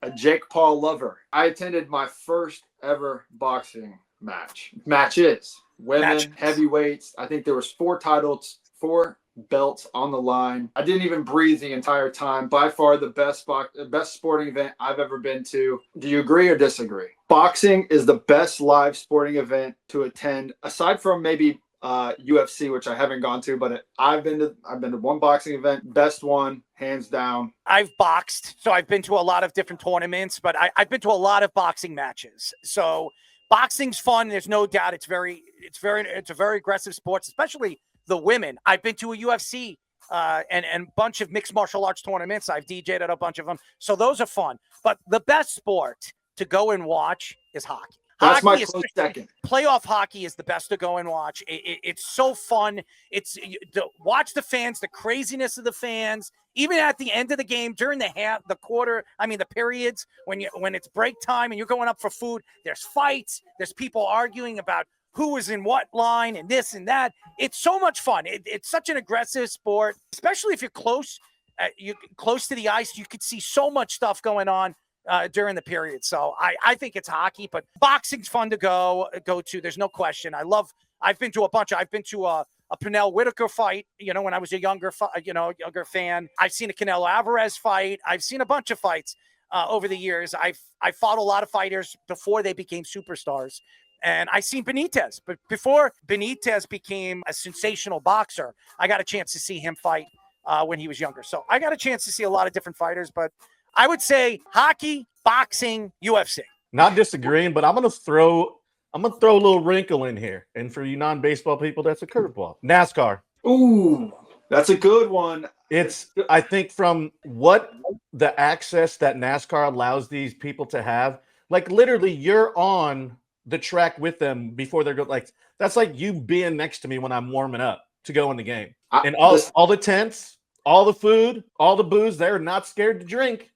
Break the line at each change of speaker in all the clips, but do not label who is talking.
a Jake Paul lover. I attended my first ever boxing matches. Women, heavyweights. I think there was 4 titles, 4 belts on the line. I didn't even breathe the entire time. By far the best sporting event I've ever been to. Do you agree or disagree? Boxing is the best live sporting event to attend, aside from maybe UFC, which I haven't gone to, but I've been to one boxing event, best one, hands down.
I've boxed, so I've been to a lot of different tournaments, but I've been to a lot of boxing matches. So boxing's fun. There's no doubt. It's a very aggressive sport, especially the women. I've been to a UFC and bunch of mixed martial arts tournaments. I've DJ'd at a bunch of them. So those are fun. But the best sport to go and watch is hockey.
That's my close second.
Playoff hockey is the best to go and watch. It's so fun. Watch the fans, the craziness of the fans. Even at the end of the game, during the periods, when it's break time and you're going up for food, there's fights. There's people arguing about who is in what line and this and that. It's so much fun. It's such an aggressive sport, especially if you're close to the ice. You could see so much stuff going on during the period. So I think it's hockey, but boxing's fun to go to. There's no question. I've been to a bunch. I've been to a Pernell Whitaker fight, when I was a younger fan. I've seen a Canelo Alvarez fight. I've seen a bunch of fights over the years. I fought a lot of fighters before they became superstars. And I seen Benitez, but before Benitez became a sensational boxer, I got a chance to see him fight when he was younger. So I got a chance to see a lot of different fighters, but I would say hockey, boxing, UFC.
Not disagreeing, but I'm gonna throw a little wrinkle in here. And for you non-baseball people, that's a curveball. NASCAR.
Ooh, that's a good one.
I think from what the access that NASCAR allows these people to have, like literally you're on the track with them before they're going. Like that's like you being next to me when I'm warming up to go in the game. And all the tents, all the food, all the booze, they're not scared to drink.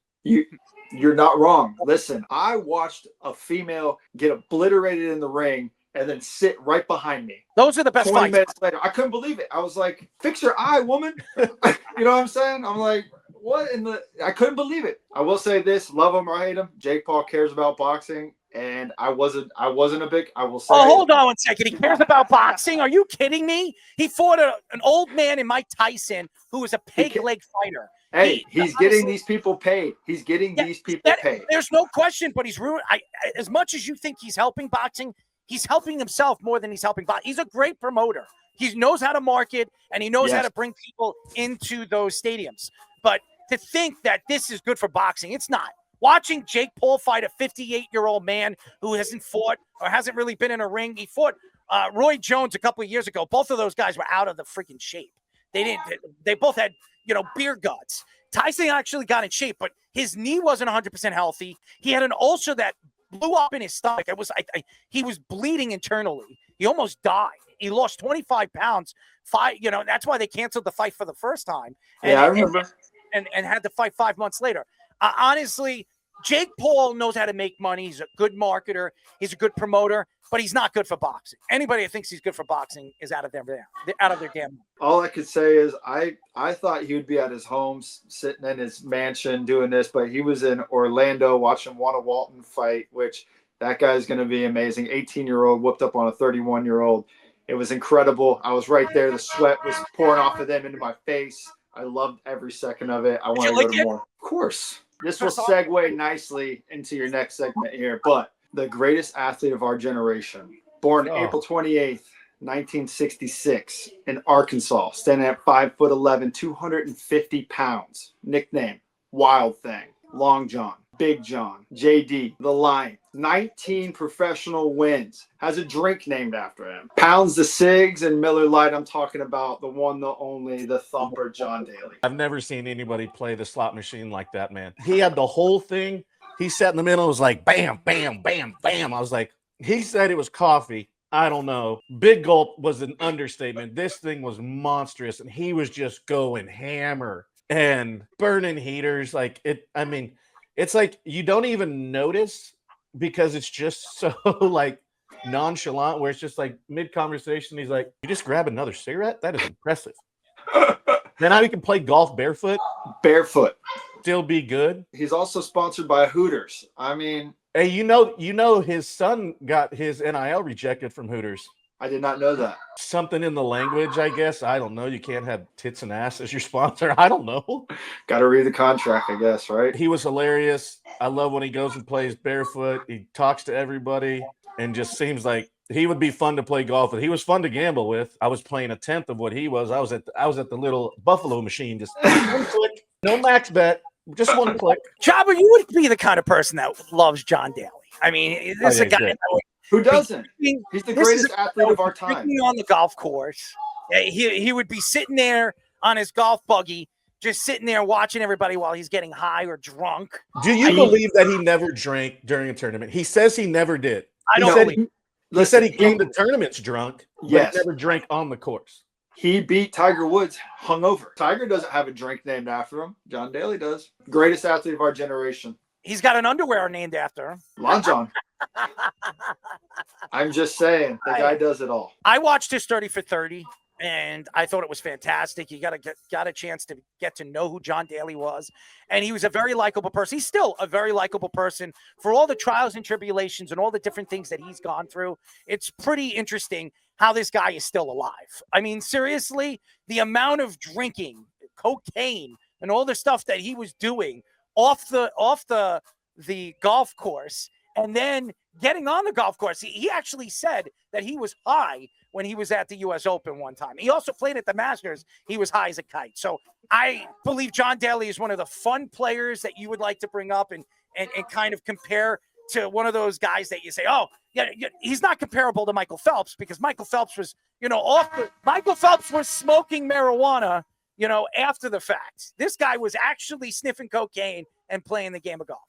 You're not wrong. Listen, I watched a female get obliterated in the ring and then sit right behind me.
Those are the best
20
fights.
minutes later, I couldn't believe it. I was like, fix your eye, woman. You know what I'm saying? I'm like, what in the... I couldn't believe it. I will say this, love him or hate him, Jake Paul cares about boxing, and I wasn't a big... I will say...
Oh, hold on one second. He cares about boxing? Are you kidding me? He fought an old man in Mike Tyson who was a peg leg fighter.
Hey, he's getting these people paid. He's getting these people paid.
There's no question, but he's ruined. As much as you think he's helping boxing, he's helping himself more than he's helping boxing. He's a great promoter. He knows how to market, and he knows how to bring people into those stadiums. But to think that this is good for boxing, it's not. Watching Jake Paul fight a 58-year-old man who hasn't fought or hasn't really been in a ring. He fought Roy Jones a couple of years ago. Both of those guys were out of the freaking shape. They both had, beer guts. Tyson actually got in shape, but his knee wasn't 100% healthy. He had an ulcer that blew up in his stomach. He was bleeding internally. He almost died. He lost 25 pounds. That's why they canceled the fight for the first time.
I remember.
And had to fight 5 months later. Honestly, Jake Paul knows how to make money. He's a good marketer. He's a good promoter, but he's not good for boxing. Anybody that thinks he's good for boxing is out of their damn.
All I could say is I thought he would be at his home, sitting in his mansion doing this, but he was in Orlando watching Wanda Walton fight, which that guy's going to be amazing. 18-year-old whooped up on a 31-year-old. It was incredible. I was right there. The sweat was pouring off of them into my face. I loved every second of it. I want to go to more. Of course. This will segue nicely into your next segment here, but the greatest athlete of our generation, born April 28th, 1966 in Arkansas, standing at 5'11", 250 pounds. Nickname, Wild Thing, Long John, Big John, JD, the Lion. 19 professional wins. Has a drink named after him. Pounds the cigs and Miller Lite. I'm talking about the one, the only, the thumper, John Daly.
I've never seen anybody play the slot machine like that, man. He had the whole thing. He sat in the middle. It was like bam, bam, bam, bam. I was like, he said it was coffee. I don't know. Big gulp was an understatement. This thing was monstrous, and he was just going hammer and burning heaters. It's like you don't even notice because it's just so like nonchalant, where it's just like mid-conversation, he's like, you just grab another cigarette? That is impressive. Then how you can play golf barefoot?
Barefoot.
still be good.
He's also sponsored by Hooters. I mean,
Hey, you know, his son got his NIL rejected from Hooters.
I did not know that.
Something in the language, I guess. I don't know. You can't have tits and ass as your sponsor. I don't know.
Got to read the contract, I guess, right?
He was hilarious. I love when he goes and plays barefoot. He talks to everybody and just seems like he would be fun to play golf with. He was fun to gamble with. I was playing a tenth of what he was. I was at the little Buffalo machine, just one click, no max bet, just one click.
Jobber, you would be the kind of person that loves John Daly. I mean, this is a guy that would,
who doesn't?
He's
the greatest athlete of our time.
On the golf course, he would be sitting there on his golf buggy, just sitting there watching everybody while he's getting high or drunk.
Do you believe that he never drank during a tournament? He says he never did.
I don't believe.
He said he came to tournaments drunk, but
yes,
never drank on the course.
He beat Tiger Woods hungover. Tiger doesn't have a drink named after him. John Daly does. Greatest athlete of our generation.
He's got an underwear named after him.
Lon John. I'm just saying, the guy does it all.
I watched his 30 for 30, and I thought it was fantastic. You got a chance to get to know who John Daly was, and he was a very likable person. He's still a very likable person for all the trials and tribulations and all the different things that he's gone through. It's pretty interesting how this guy is still alive. I mean, seriously, the amount of drinking, cocaine, and all the stuff that he was doing off the golf course, and then getting on the golf course. He actually said that he was high when he was at the U.S. Open one time. He also played at the Masters. He was high as a kite. So I believe John Daly is one of the fun players that you would like to bring up and kind of compare to one of those guys that you say, oh, yeah, he's not comparable to Michael Phelps, because Michael Phelps was, Michael Phelps was smoking marijuana, after the fact. This guy was actually sniffing cocaine and playing the game of golf.